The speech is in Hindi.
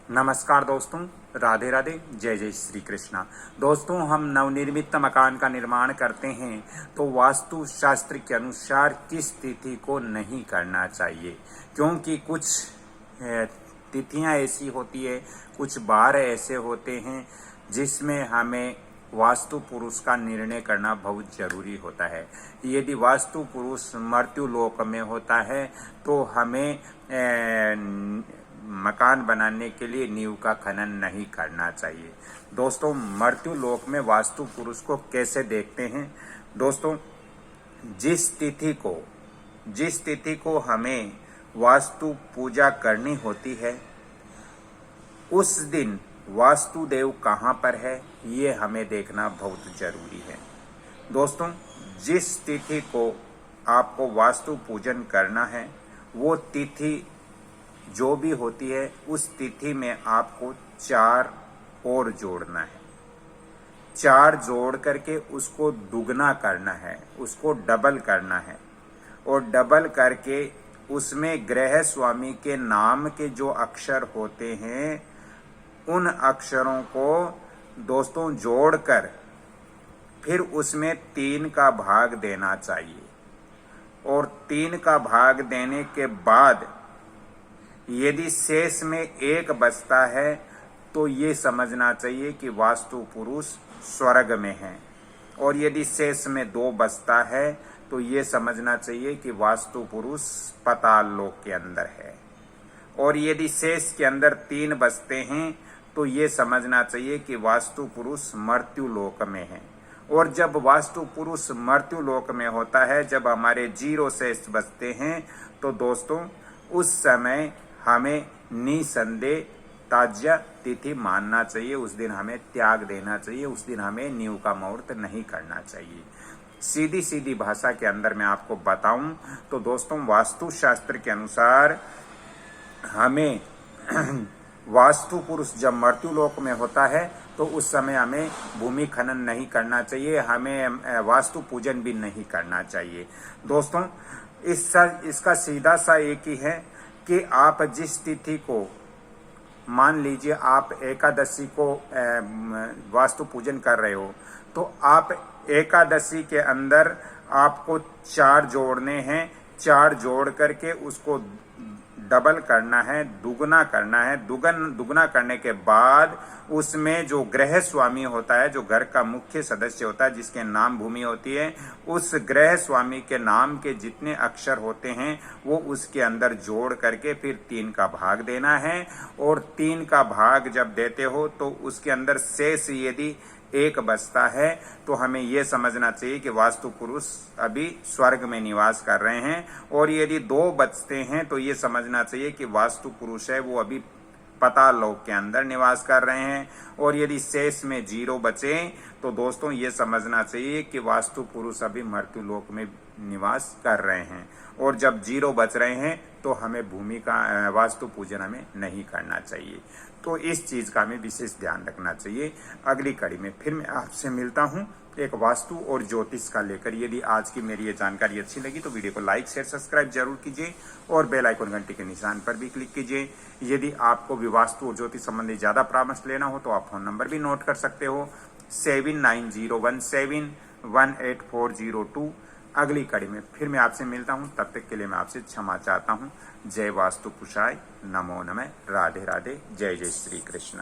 नमस्कार दोस्तों, राधे राधे, जय जय श्री कृष्णा। दोस्तों, हम नवनिर्मित मकान का निर्माण करते हैं तो वास्तु शास्त्र के अनुसार किस तिथि को नहीं करना चाहिए, क्योंकि कुछ तिथियां ऐसी होती है, कुछ बार ऐसे होते हैं जिसमें हमें वास्तु पुरुष का निर्णय करना बहुत जरूरी होता है। यदि वास्तु पुरुष मृत्यु लोक में होता है तो हमें मकान बनाने के लिए नींव का खनन नहीं करना चाहिए। दोस्तों, मृत्यु लोक में वास्तु पुरुष को कैसे देखते हैं? दोस्तों, जिस तिथि को हमें वास्तु पूजा करनी होती है, उस दिन वास्तुदेव कहाँ पर है, ये हमें देखना बहुत जरूरी है। दोस्तों, जिस तिथि को आपको वास्तु पूजन करना है, वो तिथि जो भी होती है, उस तिथि में आपको 4 और जोड़ना है। 4 जोड़ करके उसको दुगना करना है, उसको डबल करना है, और डबल करके उसमें ग्रह स्वामी के नाम के जो अक्षर होते हैं, उन अक्षरों को दोस्तों जोड़कर फिर उसमें 3 का भाग देना चाहिए। और 3 का भाग देने के बाद यदि शेष में 1 बचता है तो ये समझना चाहिए कि वास्तु पुरुष स्वर्ग में है, और यदि शेष में 2 बचता है तो ये समझना चाहिए कि वास्तु पुरुष पाताल लोक के अंदर है, और यदि शेष के अंदर 3 बचते हैं तो ये समझना चाहिए कि वास्तु पुरुष मृत्यु लोक में है। और जब वास्तु पुरुष मृत्यु लोक में होता है, जब हमारे 0 शेष बचते हैं, तो दोस्तों उस समय हमें निसंदेह त्याज्य तिथि मानना चाहिए। उस दिन हमें त्याग देना चाहिए, उस दिन हमें नींव का मुहूर्त नहीं करना चाहिए। सीधी सीधी भाषा के अंदर मैं आपको बताऊं तो दोस्तों, वास्तु शास्त्र के अनुसार हमें वास्तु पुरुष जब मृत्यु लोक में होता है तो उस समय हमें भूमि खनन नहीं करना चाहिए, हमें वास्तु पूजन भी नहीं करना चाहिए। दोस्तों, इसका सीधा सा एक ही है कि आप जिस तिथि को, मान लीजिए आप एकादशी को वास्तु पूजन कर रहे हो, तो आप एकादशी के अंदर आपको 4 जोड़ने हैं। 4 जोड़ करके उसको डबल करना है, दुगना करना है। दुगना करने के बाद उसमें जो ग्रह स्वामी होता है, जो घर का मुख्य सदस्य होता है, जिसके नाम भूमि होती है, उस ग्रह स्वामी के नाम के जितने अक्षर होते हैं वो उसके अंदर जोड़ करके फिर 3 का भाग देना है। और 3 का भाग जब देते हो तो उसके अंदर शेष यदि 1 बचता है तो हमें यह समझना चाहिए कि वास्तु पुरुष अभी स्वर्ग में निवास कर रहे हैं, और यदि 2 बचते हैं तो ये समझना चाहिए कि वास्तु पुरुष है वो अभी पाताल लोक के अंदर निवास कर रहे हैं। और यदि शेष में 0 बचे तो दोस्तों ये समझना चाहिए कि वास्तु पुरुष अभी मृत्यु लोक में निवास कर रहे हैं। और जब 0 बच रहे हैं तो हमें भूमि का वास्तु पूजन हमें नहीं करना चाहिए। तो इस चीज का हमें विशेष ध्यान रखना चाहिए। अगली कड़ी में फिर मैं आपसे मिलता हूं एक वास्तु और ज्योतिष का लेकर। यदि आज की मेरी ये जानकारी अच्छी लगी तो वीडियो को लाइक शेयर सब्सक्राइब जरूर कीजिए, और बेल आइकन घंटी के निशान पर भी क्लिक कीजिए। यदि आपको भी वास्तु और ज्योतिष संबंधी ज्यादा परामर्श लेना हो तो आप फोन नंबर भी नोट कर सकते हो, 7901718402। अगली कड़ी में फिर मैं आपसे मिलता हूं, तब तक के लिए मैं आपसे क्षमा चाहता हूं। जय वास्तु कुशाय, नमो नमः, राधे राधे, जय जय श्री कृष्ण।